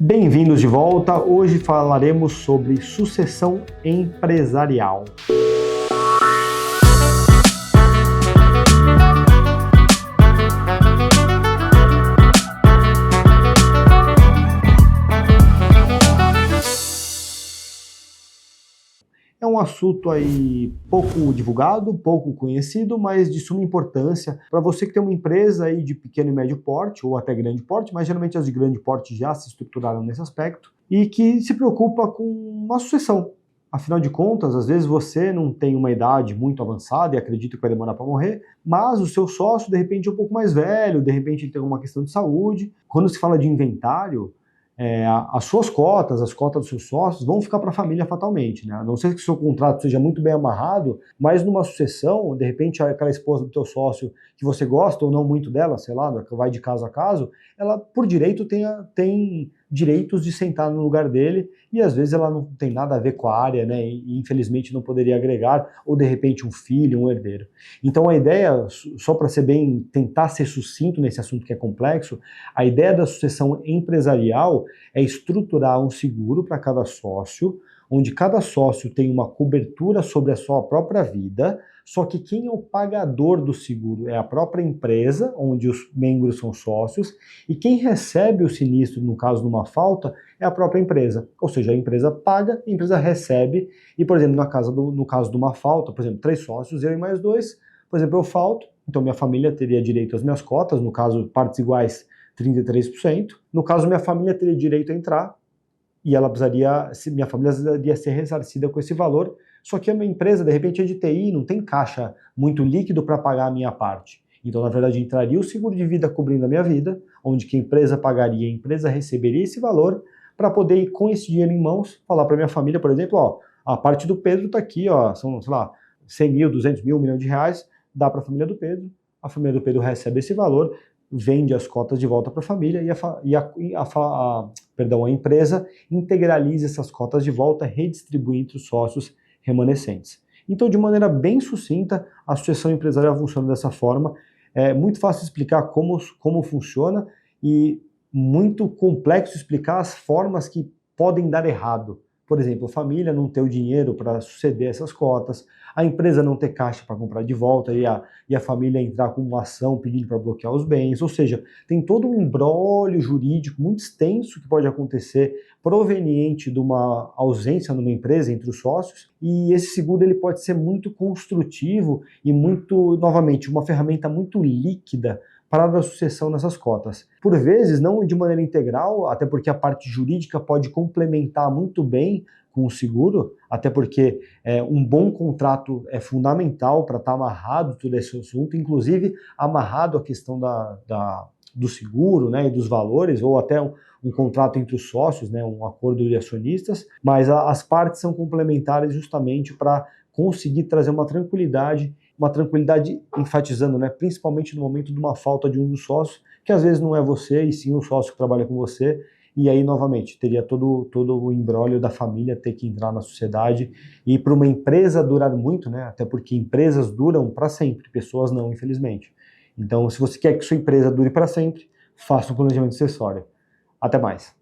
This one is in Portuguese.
Bem-vindos de volta. Hoje falaremos sobre sucessão empresarial. É um assunto aí pouco divulgado, pouco conhecido, mas de suma importância para você que tem uma empresa aí de pequeno e médio porte, ou até grande porte, mas geralmente as de grande porte já se estruturaram nesse aspecto, e que se preocupa com uma sucessão. Afinal de contas, às vezes você não tem uma idade muito avançada e acredita que vai demorar para morrer, mas o seu sócio de repente é um pouco mais velho, de repente ele tem alguma questão de saúde. Quando se fala de inventário, as suas cotas, as cotas dos seus sócios vão ficar para a família fatalmente, né? A não ser que o seu contrato seja muito bem amarrado, mas numa sucessão, de repente aquela esposa do teu sócio que você gosta ou não muito dela, sei lá, que vai de caso a caso, ela por direito tem direitos de sentar no lugar dele e às vezes ela não tem nada a ver com a área, né? E infelizmente não poderia agregar, ou de repente um filho, um herdeiro. Então a ideia, só para tentar ser sucinto nesse assunto que é complexo, a ideia da sucessão empresarial é estruturar um seguro para cada sócio, onde cada sócio tem uma cobertura sobre a sua própria vida, só que quem é o pagador do seguro é a própria empresa, onde os membros são sócios, e quem recebe o sinistro, no caso de uma falta, é a própria empresa. Ou seja, a empresa paga, a empresa recebe, e, por exemplo, no caso de uma falta, por exemplo, 3 sócios, eu e mais 2, por exemplo, eu falto, então minha família teria direito às minhas cotas, no caso, partes iguais, 33%. No caso, minha família teria direito a entrar, e minha família precisaria ser ressarcida com esse valor, só que a minha empresa, de repente, é de TI, não tem caixa muito líquido para pagar a minha parte. Então, na verdade, entraria o seguro de vida cobrindo a minha vida, onde que a empresa pagaria, a empresa receberia esse valor, para poder ir com esse dinheiro em mãos, falar para minha família, por exemplo, ó, a parte do Pedro está aqui, ó, são, sei lá, 100 mil, 200 mil, 1 milhão de reais, dá para a família do Pedro recebe esse valor, vende as cotas de volta para a família a empresa integraliza essas cotas de volta, redistribui entre os sócios remanescentes. Então, de maneira bem sucinta, a sucessão empresarial funciona dessa forma. É muito fácil explicar como funciona e muito complexo explicar as formas que podem dar errado. Por exemplo, a família não ter o dinheiro para suceder essas cotas, a empresa não ter caixa para comprar de volta e a família entrar com uma ação pedindo para bloquear os bens. Ou seja, tem todo um imbróglio jurídico muito extenso que pode acontecer proveniente de uma ausência numa empresa entre os sócios, e esse seguro ele pode ser muito construtivo e novamente, uma ferramenta muito líquida para a sucessão nessas cotas. Por vezes, não de maneira integral, até porque a parte jurídica pode complementar muito bem com o seguro, até porque um bom contrato é fundamental para estar amarrado todo esse assunto, inclusive amarrado a questão do seguro, né, e dos valores, ou até um contrato entre os sócios, né, um acordo de acionistas, mas as partes são complementares justamente para conseguir trazer uma tranquilidade enfatizando, né, principalmente no momento de uma falta de um dos sócios, que às vezes não é você, e sim o sócio que trabalha com você, e aí, novamente, teria todo o imbróglio da família ter que entrar na sociedade, e para uma empresa durar muito, né, até porque empresas duram para sempre, pessoas não, infelizmente. Então, se você quer que sua empresa dure para sempre, faça um planejamento sucessório. Até mais.